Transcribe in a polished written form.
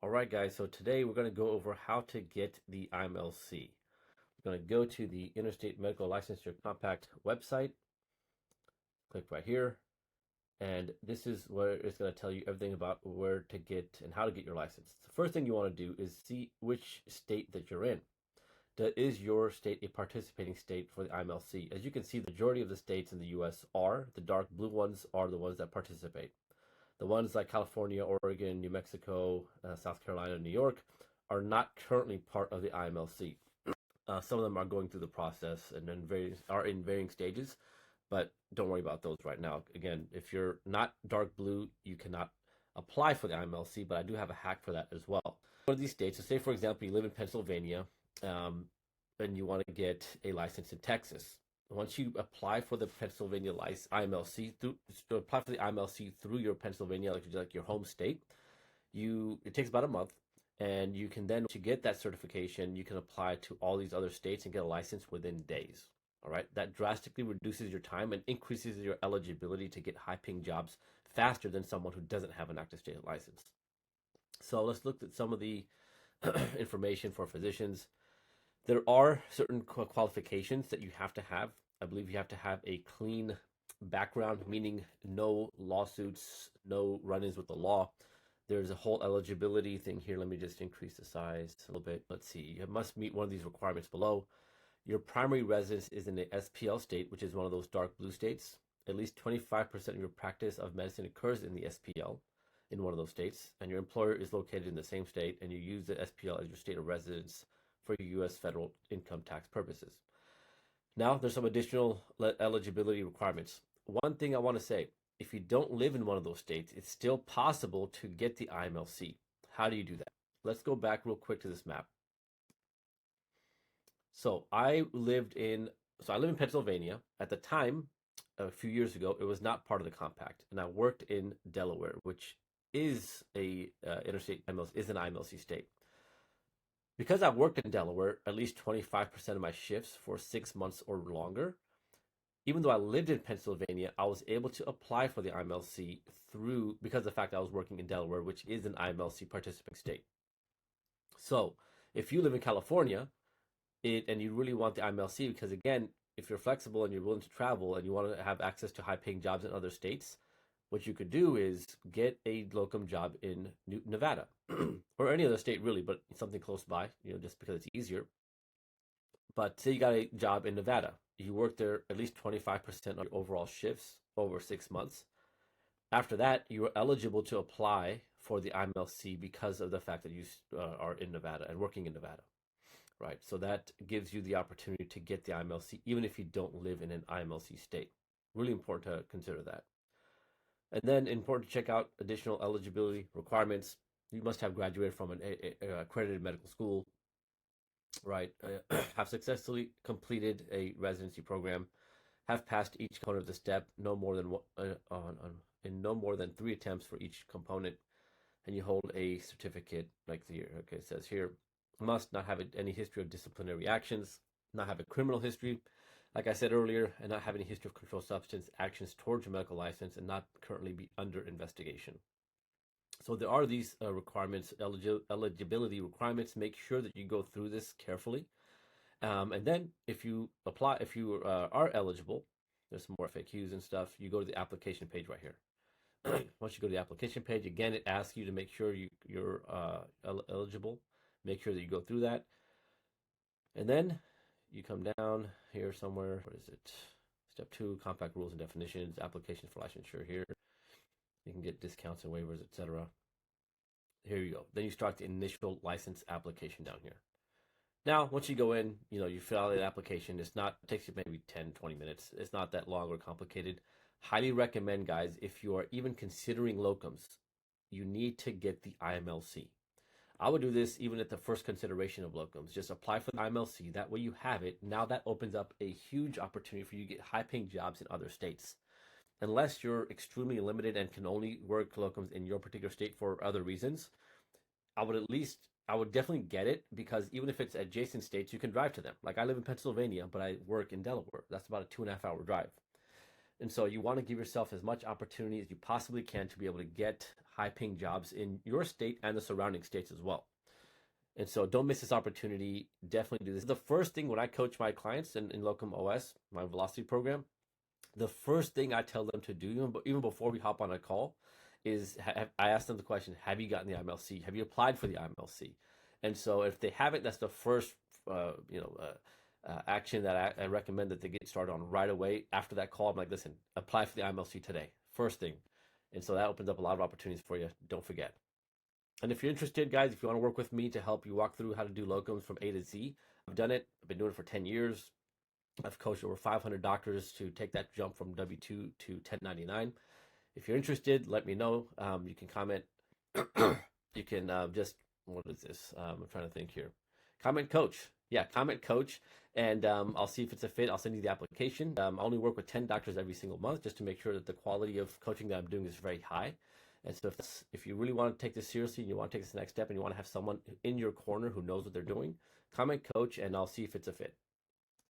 All right, guys, so today we're going to go over how to get the IMLC. We're going to go to the Interstate Medical Licensure Compact website, click right here, and this is where it's going to tell you everything about where to get and how to get your license. The first thing you want to do is see which state that you're in. Is your state a participating state for the IMLC? As you can see, the majority of the states in the U.S. are. The dark blue ones are the ones that participate. The ones like California, Oregon, New Mexico, South Carolina, New York are not currently part of the IMLC. Some of them are going through the process and then are in varying stages, but don't worry about those right now. Again, if you're not dark blue, you cannot apply for the IMLC, but I do have a hack for that as well. One of these states, so say for example, you live in Pennsylvania, and you want to get a license in Texas. Once you apply for the Pennsylvania IMLC apply for the IMLC through your Pennsylvania, like your home state, it takes about a month, and you can then, to get that certification, you can apply to all these other states and get a license within days. All right, that drastically reduces your time and increases your eligibility to get high-paying jobs faster than someone who doesn't have an active state license. So let's look at some of the information for physicians. There are certain qualifications that you have to have. I believe you have to have a clean background, meaning no lawsuits, no run-ins with the law. There's a whole eligibility thing here. Let me just increase the size a little bit. Let's see. You must meet one of these requirements below. Your primary residence is in the SPL state, which is one of those dark blue states. At least 25% of your practice of medicine occurs in the SPL in one of those states, and your employer is located in the same state, and you use the SPL as your state of residence for U.S. federal income tax purposes. Now, there's some additional eligibility requirements. One thing I want to say, if you don't live in one of those states, it's still possible to get the IMLC. How do you do that? Let's go back real quick to this map. So I live in Pennsylvania. At the time, a few years ago, it was not part of the compact, and I worked in Delaware, which is an IMLC state. Because I've worked in Delaware at least 25% of my shifts for 6 months or longer, even though I lived in Pennsylvania, I was able to apply for the IMLC because of the fact I was working in Delaware, which is an IMLC participating state. So if you live in California and you really want the IMLC, because again, if you're flexible and you're willing to travel and you want to have access to high-paying jobs in other states, what you could do is get a locum job in Nevada or any other state really, but something close by, just because it's easier. But say you got a job in Nevada, you work there at least 25% of your overall shifts over 6 months. After that, you are eligible to apply for the IMLC because of the fact that you are in Nevada and working in Nevada, right? So that gives you the opportunity to get the IMLC even if you don't live in an IMLC state. Really important to consider that. And then important to check out additional eligibility requirements. You must have graduated from an accredited medical school, right? Have successfully completed a residency program, have passed each component of the step in no more than 3 attempts for each component, and you hold a certificate like it says here. Must not have any history of disciplinary actions, not have a criminal history, like I said earlier, and not have any history of controlled substance actions towards your medical license, and not currently be under investigation. So there are these requirements, eligibility requirements. Make sure that you go through this carefully. And then if you are eligible, there's some more FAQs and stuff. You go to the application page right here. Once you go to the application page, again, it asks you to make sure you're eligible. Make sure that you go through that. And then you come down here somewhere. What is it? Step 2, compact rules and definitions, application for licensure here. You can get discounts and waivers, etc. Here you go. Then you start the initial license application down here. Now, once you go in, you fill out the application. It takes you maybe 10, 20 minutes. It's not that long or complicated. Highly recommend, guys, if you are even considering locums, you need to get the IMLC. I would do this even at the first consideration of locums. Just apply for the IMLC. That way you have it. Now that opens up a huge opportunity for you to get high-paying jobs in other states. Unless you're extremely limited and can only work locums in your particular state for other reasons, I would definitely get it, because even if it's adjacent states, you can drive to them. Like I live in Pennsylvania, but I work in Delaware. That's about a 2.5 hour drive. And so you want to give yourself as much opportunity as you possibly can to be able to get high-paying jobs in your state and the surrounding states as well. And so don't miss this opportunity. Definitely do this. The first thing when I coach my clients in Locum OS, my velocity program, the first thing I tell them to do, even before we hop on a call, is I ask them the question, have you gotten the IMLC? Have you applied for the IMLC? And so if they haven't, that's the first action that I recommend that they get started on right away. After that call, I'm like, listen, apply for the IMLC today, first thing. And so that opens up a lot of opportunities for you. Don't forget. And if you're interested, guys, if you want to work with me to help you walk through how to do locums from A to Z, I've done it. I've been doing it for 10 years. I've coached over 500 doctors to take that jump from W-2 to 1099. If you're interested, let me know. You can comment. You can what is this? I'm trying to think here. Comment coach. Yeah, comment coach. And I'll see if it's a fit. I'll send you the application. I only work with 10 doctors every single month just to make sure that the quality of coaching that I'm doing is very high. And so if you really want to take this seriously and you want to take this next step and you want to have someone in your corner who knows what they're doing, comment coach and I'll see if it's a fit.